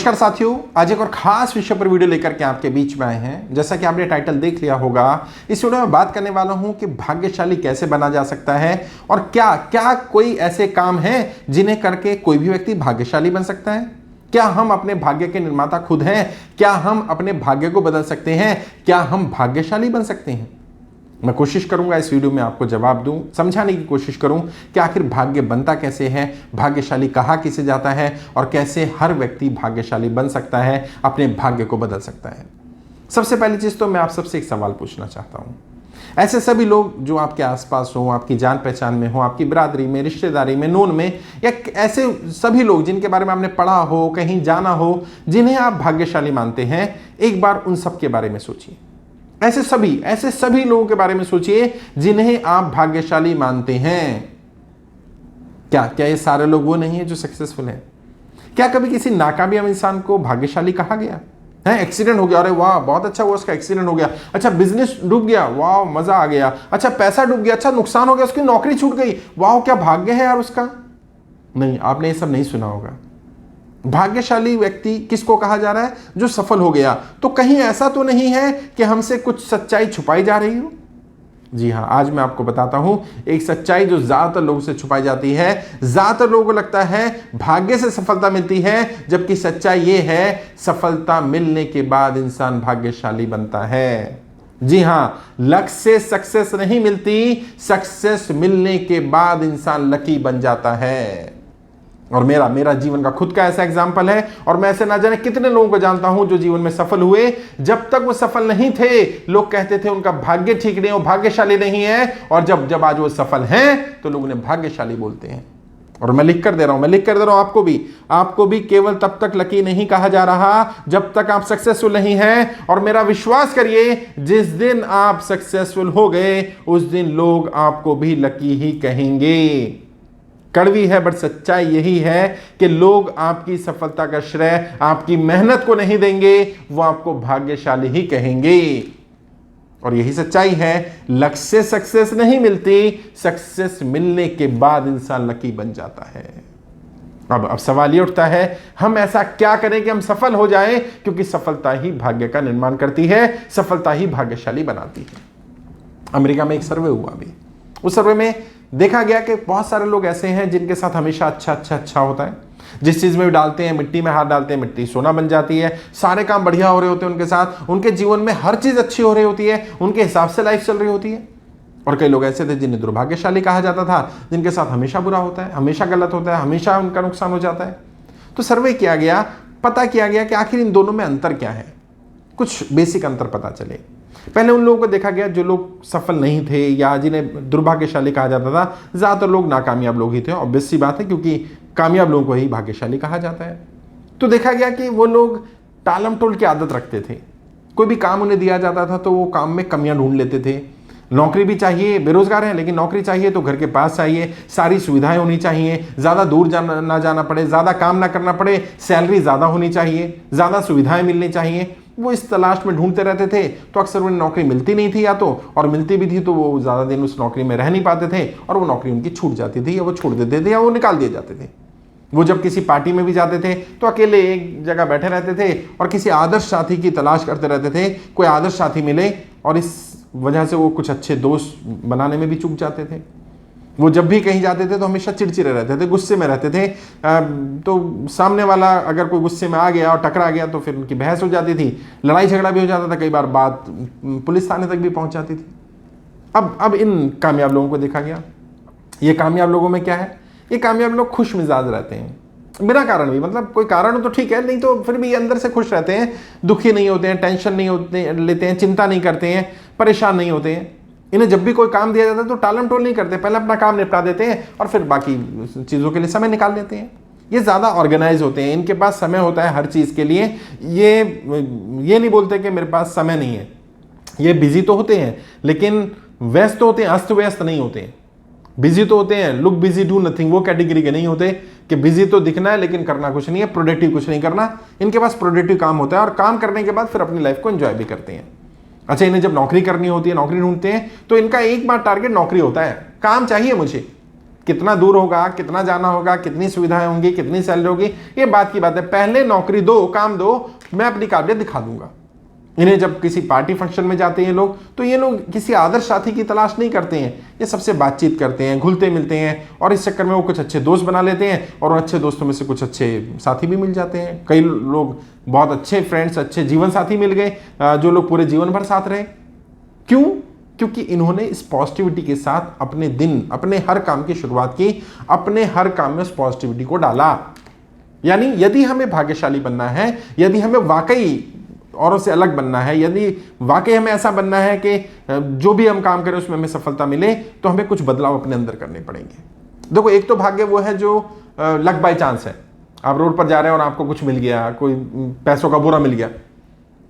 नमस्कार साथियों, आज एक और खास विषय पर वीडियो लेकर के आपके बीच में आए हैं। जैसा कि आपने टाइटल देख लिया होगा, इस वीडियो में बात करने वाला हूं कि भाग्यशाली कैसे बना जा सकता है और क्या क्या कोई ऐसे काम हैं जिन्हें करके कोई भी व्यक्ति भाग्यशाली बन सकता है। क्या हम अपने भाग्य के निर्माता खुद हैं? क्या हम अपने भाग्य को बदल सकते हैं? क्या हम भाग्यशाली बन सकते हैं? मैं कोशिश करूंगा इस वीडियो में आपको जवाब दूं, समझाने की कोशिश करूं कि आखिर भाग्य बनता कैसे है, भाग्यशाली कहा किसे जाता है और कैसे हर व्यक्ति भाग्यशाली बन सकता है, अपने भाग्य को बदल सकता है। सबसे पहली चीज तो मैं आप सबसे एक सवाल पूछना चाहता हूं। ऐसे सभी लोग जो आपके आसपास हो, आपकी जान पहचान में हो, आपकी बिरादरी में, रिश्तेदारी में, नून में, या ऐसे सभी लोग जिनके बारे में आपने पढ़ा हो, कहीं जाना हो, जिन्हें आप भाग्यशाली मानते हैं, एक बार उन सब के बारे में सोचिए। ऐसे सभी लोगों के बारे में सोचिए जिन्हें आप भाग्यशाली मानते हैं। क्या ये सारे लोग वो नहीं है जो सक्सेसफुल हैं? क्या कभी किसी नाकामयाब इंसान को भाग्यशाली कहा गया है? एक्सीडेंट हो गया, अरे वाह बहुत अच्छा हुआ, उसका एक्सीडेंट हो गया। अच्छा, बिजनेस डूब गया, वाह मजा आ गया। अच्छा, पैसा डूब गया, अच्छा नुकसान हो गया, उसकी नौकरी छूट गई, वाह क्या भाग्य है यार उसका। नहीं, आपने ये सब नहीं सुना होगा। भाग्यशाली व्यक्ति किसको कहा जा रहा है? जो सफल हो गया। तो कहीं ऐसा तो नहीं है कि हमसे कुछ सच्चाई छुपाई जा रही हो? जी हां, आज मैं आपको बताता हूं एक सच्चाई जो ज्यादातर लोगों से छुपाई जाती है। ज्यादातर लोगों को लगता है भाग्य से सफलता मिलती है, जबकि सच्चाई यह है सफलता मिलने के बाद इंसान भाग्यशाली बनता है। जी हां, लक से सक्सेस नहीं मिलती, सक्सेस मिलने के बाद इंसान लकी बन जाता है। और मेरा जीवन का खुद का ऐसा एग्जाम्पल है, और मैं ऐसे ना जाने कितने लोगों को जानता हूं जो जीवन में सफल हुए। जब तक वो सफल नहीं थे, लोग कहते थे उनका भाग्य ठीक नहीं, वो भाग्यशाली नहीं है, और जब आज वो सफल हैं तो लोग उन्हें भाग्यशाली बोलते हैं। और मैं लिख कर दे रहा हूं आपको भी केवल तब तक लकी नहीं कहा जा रहा जब तक आप सक्सेसफुल नहीं हैं। और मेरा विश्वास करिए, जिस दिन आप सक्सेसफुल हो गए उस दिन लोग आपको भी लकी ही कहेंगे। कड़वी है बट सच्चाई यही है कि लोग आपकी सफलता का श्रेय आपकी मेहनत को नहीं देंगे, वो आपको भाग्यशाली ही कहेंगे। और यही सच्चाई है, लक से सक्सेस नहीं मिलती, सक्सेस मिलने के बाद इंसान लकी बन जाता है। अब सवाल ये उठता है, हम ऐसा क्या करें कि हम सफल हो जाएं? क्योंकि सफलता ही भाग्य का निर्माण करती है, सफलता ही भाग्यशाली बनाती है। अमेरिका में एक सर्वे हुआ अभी, उस सर्वे में देखा गया कि बहुत सारे लोग ऐसे हैं जिनके साथ हमेशा अच्छा होता है। जिस चीज में भी डालते हैं, मिट्टी में हाथ डालते हैं, मिट्टी सोना बन जाती है। सारे काम बढ़िया हो रहे होते हैं उनके साथ, उनके जीवन में हर चीज अच्छी हो रही होती है, उनके हिसाब से लाइफ चल रही होती है। और कई लोग ऐसे थे जिन्हें दुर्भाग्यशाली कहा जाता था, जिनके साथ हमेशा बुरा होता है, हमेशा गलत होता है, हमेशा उनका नुकसान हो जाता है। तो सर्वे किया गया, पता किया गया कि आखिर इन दोनों में अंतर क्या है। कुछ बेसिक अंतर पता चले। पहले उन लोगों को देखा गया जो लोग सफल नहीं थे या जिन्हें दुर्भाग्यशाली कहा जाता था, ज्यादातर लोग नाकामयाब लोग ही थे। ऑब्वियस सी बात है, क्योंकि कामयाब लोगों को ही भाग्यशाली कहा जाता है। तो देखा गया कि वो लोग टालम टोल की आदत रखते थे। कोई भी काम उन्हें दिया जाता था तो वो काम में कमियां ढूंढ लेते थे। नौकरी भी चाहिए, बेरोजगार है लेकिन नौकरी चाहिए तो घर के पास चाहिए, सारी सुविधाएं होनी चाहिए, ज्यादा दूर ना जाना पड़े, ज्यादा काम ना करना पड़े, सैलरी ज्यादा होनी चाहिए, ज्यादा सुविधाएं मिलनी चाहिए। वो इस तलाश में ढूंढते रहते थे। तो अक्सर उन्हें नौकरी मिलती नहीं थी, या तो और मिलती भी थी तो वो ज्यादा दिन उस नौकरी में रह नहीं पाते थे, और वो नौकरी उनकी छूट जाती थी, या वो छोड़ देते थे, या वो निकाल दिए जाते थे। वो जब किसी पार्टी में भी जाते थे तो अकेले एक जगह बैठे रहते थे और किसी आदर्श साथी की तलाश करते रहते थे। कोई आदर्श साथी मिले, और इस वजह से वो कुछ अच्छे दोस्त बनाने में भी चूक जाते थे। वो जब भी कहीं जाते थे तो हमेशा चिड़चिड़े रहते थे, गुस्से में रहते थे। तो सामने वाला अगर कोई गुस्से में आ गया और टकरा गया तो फिर उनकी बहस हो जाती थी, लड़ाई झगड़ा भी हो जाता था, कई बार बात पुलिस थाने तक भी पहुंच जाती थी। अब इन कामयाब लोगों को देखा गया। ये कामयाब लोगों में क्या है? ये कामयाब लोग खुश मिजाज रहते हैं, बिना कारण भी। मतलब कोई कारण हो तो ठीक है, नहीं तो फिर भी अंदर से खुश रहते हैं, दुखी नहीं होते हैं, टेंशन नहीं लेते हैं, चिंता नहीं करते हैं, परेशान नहीं होते हैं। इन्हें जब भी कोई काम दिया जाता है तो टालम टोल नहीं करते, पहले अपना काम निपटा देते हैं और फिर बाकी चीज़ों के लिए समय निकाल लेते हैं। ये ज़्यादा ऑर्गेनाइज होते हैं, इनके पास समय होता है हर चीज़ के लिए। ये नहीं बोलते कि मेरे पास समय नहीं है। ये बिजी तो होते हैं लेकिन व्यस्त तो होते हैं, अस्त व्यस्त नहीं होते हैं। बिजी तो होते हैं, लुक बिजी डू नथिंग, वो कैटेगरी के नहीं होते कि बिजी तो दिखना है लेकिन करना कुछ नहीं है, प्रोडक्टिव कुछ नहीं करना। इनके पास प्रोडक्टिव काम होता है और काम करने के बाद फिर अपनी लाइफ को एंजॉय भी करते हैं। अच्छा, इन्हें जब नौकरी करनी होती है, नौकरी ढूंढते हैं तो इनका एक बार टारगेट नौकरी होता है, काम चाहिए मुझे, कितना दूर होगा, कितना जाना होगा, कितनी सुविधाएं होंगी, कितनी सैलरी होगी, ये बात की बात है। पहले नौकरी दो, काम दो, मैं अपनी काबिलियत दिखा दूंगा। इन्हें जब किसी पार्टी फंक्शन में जाते हैं लोग, तो ये लोग किसी आदर्श साथी की तलाश नहीं करते हैं, ये सबसे बातचीत करते हैं, घुलते मिलते हैं, और इस चक्कर में वो कुछ अच्छे दोस्त बना लेते हैं, और उन अच्छे दोस्तों में से कुछ अच्छे साथी भी मिल जाते हैं। कई लोग बहुत अच्छे फ्रेंड्स, अच्छे जीवन साथी मिल गए, जो लोग पूरे जीवन भर साथ रहे। क्यों? क्योंकि इन्होंने इस पॉजिटिविटी के साथ अपने दिन, अपने हर काम की शुरुआत की, अपने हर काम में उस पॉजिटिविटी को डाला। यानी यदि हमें भाग्यशाली बनना है, यदि हमें वाकई औरों से अलग बनना है, यदि वाकई हमें ऐसा बनना है कि जो भी हम काम करें उसमें हमें सफलता मिले, तो हमें कुछ बदलाव अपने अंदर करने पड़ेंगे। देखो, एक तो भाग्य वो है जो लक बाय चांस है। आप रोड पर जा रहे हैं और आपको कुछ मिल गया, कोई पैसों का बुरा मिल गया,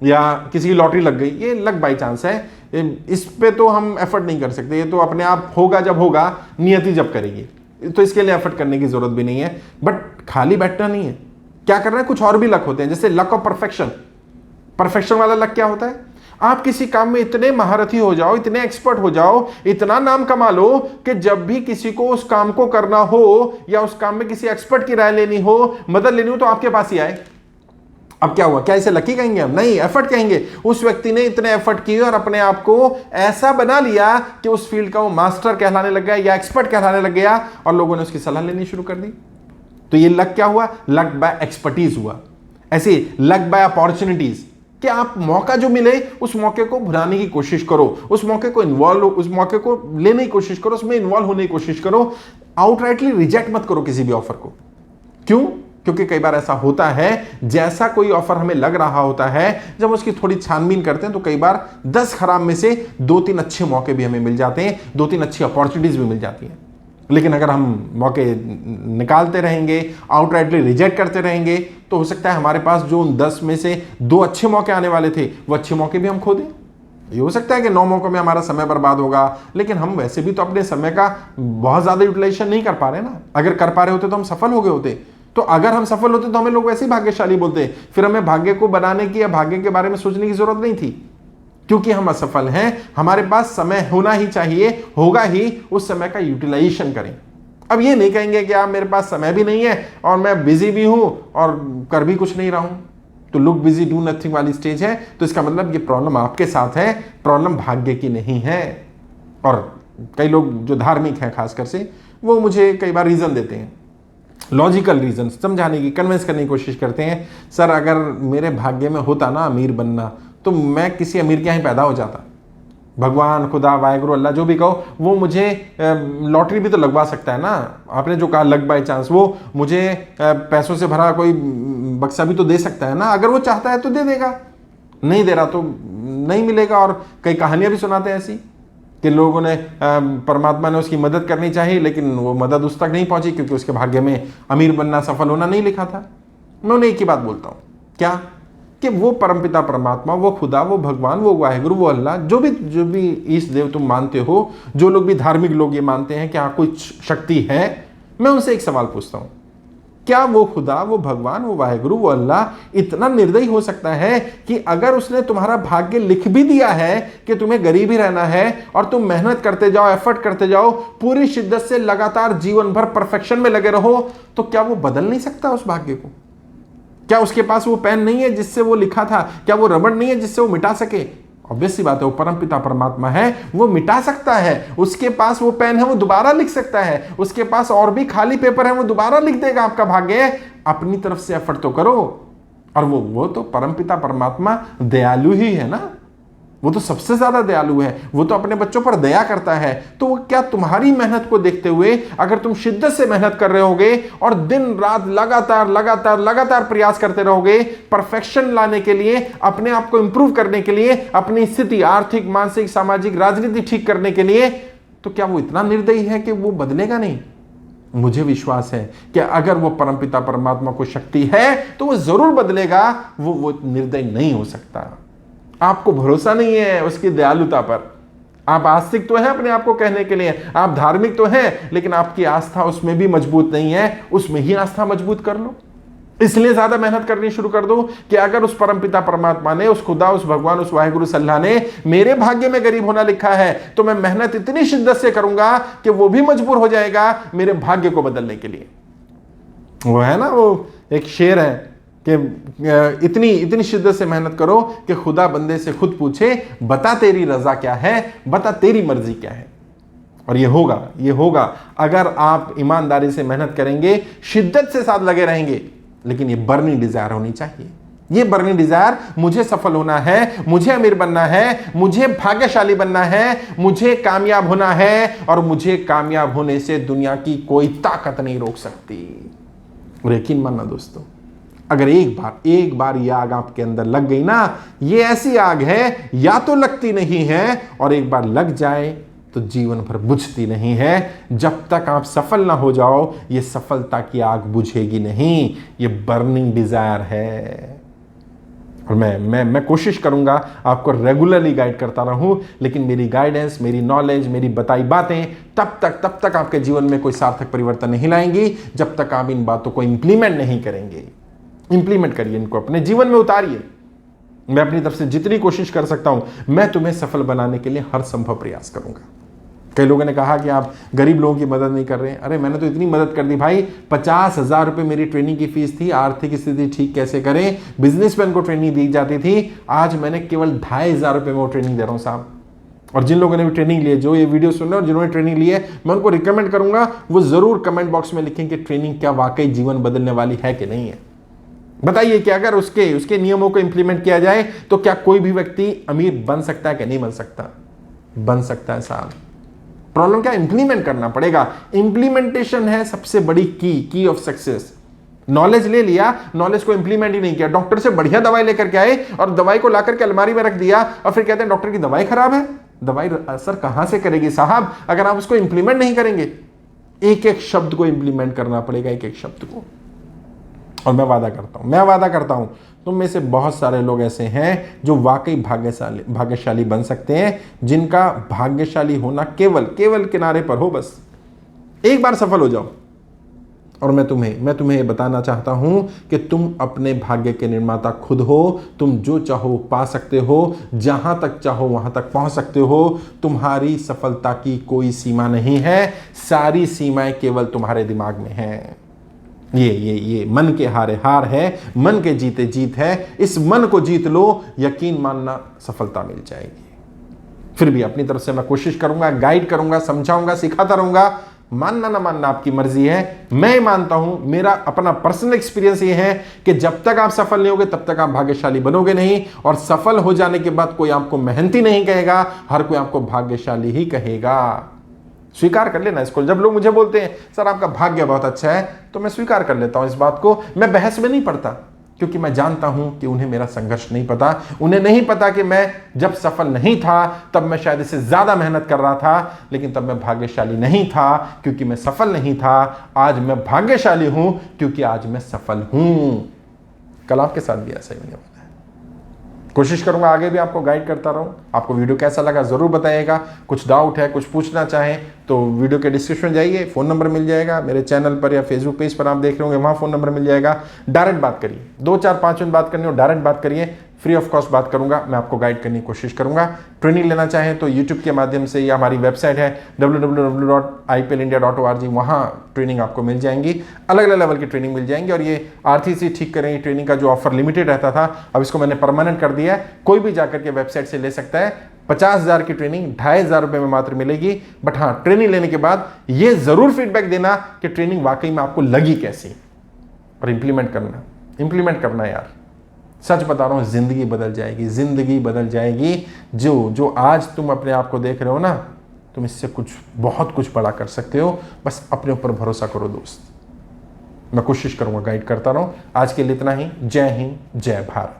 या किसी की लॉटरी लग गई, ये लक बाय चांस है। इस पे तो हम एफर्ट नहीं कर सकते, ये तो अपने आप होगा जब होगा, नियति जब करेगी, तो इसके लिए एफर्ट करने की जरूरत भी नहीं है। बट खाली बैठना नहीं है, क्या करना है, कुछ और भी लक होते हैं, जैसे लक ऑफ परफेक्शन। परफेक्शन वाला लक क्या होता है? आप किसी काम में इतने महारथी हो जाओ, इतने एक्सपर्ट हो जाओ, इतना नाम कमा लो कि जब भी किसी को उस काम को करना हो, या उस काम में किसी एक्सपर्ट की राय लेनी हो, मदद लेनी हो, तो आपके पास ही आए। अब क्या हुआ? क्या इसे लकी कहेंगे हम? नहीं, एफर्ट कहेंगे। उस व्यक्ति ने इतने एफर्ट किए और अपने आप को ऐसा बना लिया कि उस फील्ड का वो मास्टर कहलाने लग गया या एक्सपर्ट कहलाने लग गया, और लोगों ने उसकी सलाह लेनी शुरू कर दी। तो ये लक क्या हुआ? लक बाय एक्सपर्टीज हुआ। ऐसे लक बाय अपॉर्चुनिटीज, कि आप मौका जो मिले उस मौके को भुनाने की कोशिश करो, उस मौके को उस मौके को लेने की कोशिश करो, उसमें इन्वॉल्व होने की कोशिश करो। आउटराइटली रिजेक्ट मत करो किसी भी ऑफर को। क्यों? क्योंकि कई बार ऐसा होता है, जैसा कोई ऑफर हमें लग रहा होता है, जब उसकी थोड़ी छानबीन करते हैं तो कई बार 10 खराब में से 2-3 अच्छे मौके भी हमें मिल जाते हैं, 2-3 अच्छी अपॉर्चुनिटीज भी मिल जाती हैं। लेकिन अगर हम मौके निकालते रहेंगे, आउटराइटली रिजेक्ट करते रहेंगे, तो हो सकता है हमारे पास जो 10 में से 2 अच्छे मौके आने वाले थे, वो अच्छे मौके भी हम खो दें। ये हो सकता है कि 9 मौकों में हमारा समय बर्बाद होगा, लेकिन हम वैसे भी तो अपने समय का बहुत ज्यादा यूटिलाइजेशन नहीं कर पा रहे ना। अगर कर पा रहे होते तो हम सफल हो गए होते। तो अगर हम सफल होते तो हमें लोग वैसे ही भाग्यशाली बोलते, फिर हमें भाग्य को बनाने की या भाग्य के बारे में सोचने की जरूरत नहीं थी। क्योंकि हम असफल हैं, हमारे पास समय होना ही चाहिए, होगा ही, उस समय का यूटिलाइजेशन करें। अब ये नहीं कहेंगे कि आप मेरे पास समय भी नहीं है और मैं बिजी भी हूं और कर भी कुछ नहीं रहा हूं। तो लुक बिजी डू नथिंग वाली स्टेज है, तो इसका मतलब ये प्रॉब्लम आपके साथ है, प्रॉब्लम भाग्य की नहीं है। और कई लोग जो धार्मिक हैं खासकर से, वो मुझे कई बार रीजन देते हैं, लॉजिकल रीजन समझाने की, कन्विंस करने की कोशिश करते हैं। सर, अगर मेरे भाग्य में होता ना अमीर बनना, तो मैं किसी अमीर के यहाँ पैदा हो जाता। भगवान, खुदा, वाहेगुरु, अल्लाह, जो भी कहो, वो मुझे लॉटरी भी तो लगवा सकता है ना। आपने जो कहा लक बाय चांस, वो मुझे पैसों से भरा कोई बक्सा भी तो दे सकता है ना। अगर वो चाहता है तो दे देगा, नहीं दे रहा तो नहीं मिलेगा। और कई कहानियां भी सुनाते हैं ऐसी कि लोगों ने परमात्मा ने उसकी मदद करनी चाहिए, लेकिन वो मदद उस तक नहीं पहुंची क्योंकि उसके भाग्य में अमीर बनना, सफल होना नहीं लिखा था। मैं उन्हें एक ही बात बोलता हूँ, क्या? कि वो परमपिता परमात्मा, वो खुदा, वो भगवान, वो वाहेगुरु, वो अल्लाह, जो भी ईश देव तुम मानते हो, जो लोग भी धार्मिक लोग ये मानते हैं कि हाँ कुछ शक्ति है, मैं उनसे एक सवाल पूछता हूँ, क्या वो खुदा, वो भगवान, वो वाहेगुरु, वो अल्लाह इतना निर्दयी हो सकता है कि अगर उसने तुम्हारा भाग्य लिख भी दिया है कि तुम्हें गरीब ही रहना है और तुम मेहनत करते जाओ, एफर्ट करते जाओ, पूरी शिद्दत से लगातार जीवन भर परफेक्शन में लगे रहो, तो क्या वो बदल नहीं सकता उस भाग्य को? क्या उसके पास वो पेन नहीं है जिससे वो लिखा था? क्या वो रबड़ नहीं है जिससे वो मिटा सके? ऑब्वियस सी बात है, वो परमपिता परमात्मा है, वो मिटा सकता है। उसके पास वो पेन है, वो दोबारा लिख सकता है। उसके पास और भी खाली पेपर है, वो दोबारा लिख देगा आपका भाग्य। अपनी तरफ से एफर्ट तो करो। और वो तो परमपिता परमात्मा दयालु ही है ना, वो तो सबसे ज्यादा दयालु है, वो तो अपने बच्चों पर दया करता है। तो वो क्या तुम्हारी मेहनत को देखते हुए, अगर तुम शिद्दत से मेहनत कर रहे होगे और दिन रात लगातार लगातार लगातार प्रयास करते रहोगे परफेक्शन लाने के लिए, अपने आप को इंप्रूव करने के लिए, अपनी स्थिति आर्थिक, मानसिक, सामाजिक, राजनीति ठीक करने के लिए, तो क्या वो इतना निर्दयी है कि वो बदलेगा नहीं? मुझे विश्वास है कि अगर वो परमपिता परमात्मा को शक्ति है तो वो जरूर बदलेगा। वो निर्दयी नहीं हो सकता। आपको भरोसा नहीं है उसकी दयालुता पर। आप आस्तिक तो हैं अपने आप को कहने के लिए, आप धार्मिक तो हैं, लेकिन आपकी आस्था उसमें भी मजबूत नहीं है। उसमें ही आस्था मजबूत कर लो। इसलिए ज्यादा मेहनत करनी शुरू कर दो कि अगर उस परमपिता परमात्मा ने, उस खुदा, उस भगवान, उस वाहिगुरु सल्लाह ने मेरे भाग्य में गरीब होना लिखा है, तो मैं मेहनत इतनी शिद्दत से करूंगा कि वो भी मजबूर हो जाएगा मेरे भाग्य को बदलने के लिए। वो है ना, वो एक शेर है कि इतनी इतनी शिद्दत से मेहनत करो कि खुदा बंदे से खुद पूछे, बता तेरी रजा क्या है, बता तेरी मर्जी क्या है। और ये होगा अगर आप ईमानदारी से मेहनत करेंगे, शिद्दत से साथ लगे रहेंगे। लेकिन ये बर्निंग डिजायर होनी चाहिए। ये बर्निंग डिजायर, मुझे सफल होना है, मुझे अमीर बनना है, मुझे भाग्यशाली बनना है, मुझे कामयाब होना है, और मुझे कामयाब होने से दुनिया की कोई ताकत नहीं रोक सकती। और यकीन मानना दोस्तों, अगर एक बार ये आग आपके अंदर लग गई ना, ये ऐसी आग है या तो लगती नहीं है, और एक बार लग जाए तो जीवन भर बुझती नहीं है। जब तक आप सफल ना हो जाओ, ये सफलता की आग बुझेगी नहीं। ये बर्निंग डिजायर है। और मैं कोशिश करूंगा आपको रेगुलरली गाइड करता रहूं, लेकिन मेरी गाइडेंस, मेरी नॉलेज, मेरी बताई बातें तब तक आपके जीवन में कोई सार्थक परिवर्तन नहीं लाएंगी, जब तक आप इन बातों को इंप्लीमेंट नहीं करेंगे। इंप्लीमेंट करिए, इनको अपने जीवन में उतारिए। मैं अपनी तरफ से जितनी कोशिश कर सकता हूं, मैं तुम्हें सफल बनाने के लिए हर संभव प्रयास करूंगा। कई लोगों ने कहा कि आप गरीब लोगों की मदद नहीं कर रहे हैं। अरे मैंने तो इतनी मदद कर दी भाई। 50,000 रुपये मेरी ट्रेनिंग की फीस थी। आर्थिक स्थिति ठीक कैसे करें, बिजनेसमैन को ट्रेनिंग दी जाती थी। आज मैंने केवल 2,500 रुपये में वो ट्रेनिंग दे रहा हूँ साहब। और जिन लोगों ने भी ट्रेनिंग ली है, जो ये वीडियो सुन रहे हैं और जिन्होंने ट्रेनिंग ली है, मैं उनको रिकमेंड करूंगा वो जरूर कमेंट बॉक्स में लिखें कि ट्रेनिंग क्या वाकई जीवन बदलने वाली है कि नहीं है। बताइए कि अगर उसके नियमों को इंप्लीमेंट किया जाए तो क्या कोई भी व्यक्ति अमीर बन सकता है कि नहीं बन सकता? बन सकता है साहब। प्रॉब्लम क्या, इंप्लीमेंट करना पड़ेगा। इंप्लीमेंटेशन है सबसे बड़ी की ऑफ सक्सेस। नॉलेज ले लिया, नॉलेज को इंप्लीमेंट ही नहीं किया। डॉक्टर से बढ़िया दवाई लेकर के आए और दवाई को लाकर के अलमारी में रख दिया और फिर कहते हैं डॉक्टर की दवाई खराब है। दवाई असर कहां से करेगी साहब अगर आप उसको इंप्लीमेंट नहीं करेंगे? एक एक शब्द को इंप्लीमेंट करना पड़ेगा, एक एक शब्द को। और मैं वादा करता हूं तुम में से बहुत सारे लोग ऐसे हैं जो वाकई भाग्यशाली बन सकते हैं, जिनका भाग्यशाली होना केवल किनारे पर हो। बस एक बार सफल हो जाओ। और मैं तुम्हें ये बताना चाहता हूं कि तुम अपने भाग्य के निर्माता खुद हो। तुम जो चाहो पा सकते हो, जहां तक चाहो वहां तक पहुंच सकते हो। तुम्हारी सफलता की कोई सीमा नहीं है, सारी सीमाएं केवल तुम्हारे दिमाग में हैं। ये मन के हारे हार है, मन के जीते जीत है। इस मन को जीत लो, यकीन मानना सफलता मिल जाएगी। फिर भी अपनी तरफ से मैं कोशिश करूंगा, गाइड करूंगा, समझाऊंगा, सिखाता रहूंगा। मानना ना मानना आपकी मर्जी है। मैं मानता हूं, मेरा अपना पर्सनल एक्सपीरियंस ये है कि जब तक आप सफल नहीं होगे तब तक आप भाग्यशाली बनोगे नहीं। और सफल हो जाने के बाद कोई आपको मेहनती नहीं कहेगा, हर कोई आपको भाग्यशाली ही कहेगा। स्वीकार कर लेना इसको। जब लोग मुझे बोलते हैं सर आपका भाग्य बहुत अच्छा है, तो मैं स्वीकार कर लेता हूं इस बात को। मैं बहस में नहीं पड़ता, क्योंकि मैं जानता हूं कि उन्हें मेरा संघर्ष नहीं पता। उन्हें नहीं पता कि मैं जब सफल नहीं था तब मैं शायद इससे ज्यादा मेहनत कर रहा था, लेकिन तब मैं भाग्यशाली नहीं था क्योंकि मैं सफल नहीं था। आज मैं भाग्यशाली हूं क्योंकि आज मैं सफल हूं। कल आपके साथ भी ऐसा ही होने वाला है। कोशिश करूंगा आगे भी आपको गाइड करता रहूं। आपको वीडियो कैसा लगा जरूर बताइएगा। कुछ डाउट है, कुछ पूछना चाहें तो वीडियो के डिस्क्रिप्शन में जाइए, फ़ोन नंबर मिल जाएगा। मेरे चैनल पर या फेसबुक पेज पर आप देख रहे होंगे, वहाँ फ़ोन नंबर मिल जाएगा। डायरेक्ट बात करिए, 2 4 5 मिनट बात करनी हो डायरेक्ट बात करिए। फ्री ऑफ कॉस्ट बात करूंगा, मैं आपको गाइड करने की कोशिश करूंगा। ट्रेनिंग लेना चाहें तो यूट्यूब के माध्यम से, या हमारी वेबसाइट है www.iplindia.org, वहाँ ट्रेनिंग आपको मिल जाएंगी। अलग अलग लेवल की ट्रेनिंग मिल जाएंगी। और ये आर्थिक स्थिति ठीक करें ट्रेनिंग का जो ऑफर लिमिटेड रहता था, अब इसको मैंने परमानेंट कर दिया है। कोई भी जाकर के वेबसाइट से ले सकता है। 50,000 की ट्रेनिंग 2,500 रुपये में मात्र मिलेगी। बट हाँ, ट्रेनिंग लेने के बाद ये जरूर फीडबैक देना कि ट्रेनिंग वाकई में आपको लगी कैसी, और इंप्लीमेंट करना यार। सच बता रहा हूं, जिंदगी बदल जाएगी। जो आज तुम अपने आप को देख रहे हो ना, तुम इससे बहुत कुछ बड़ा कर सकते हो। बस अपने ऊपर भरोसा करो दोस्त। मैं कोशिश करूंगा गाइड करता रहूं। आज के लिए इतना ही। जय हिंद, जय भारत।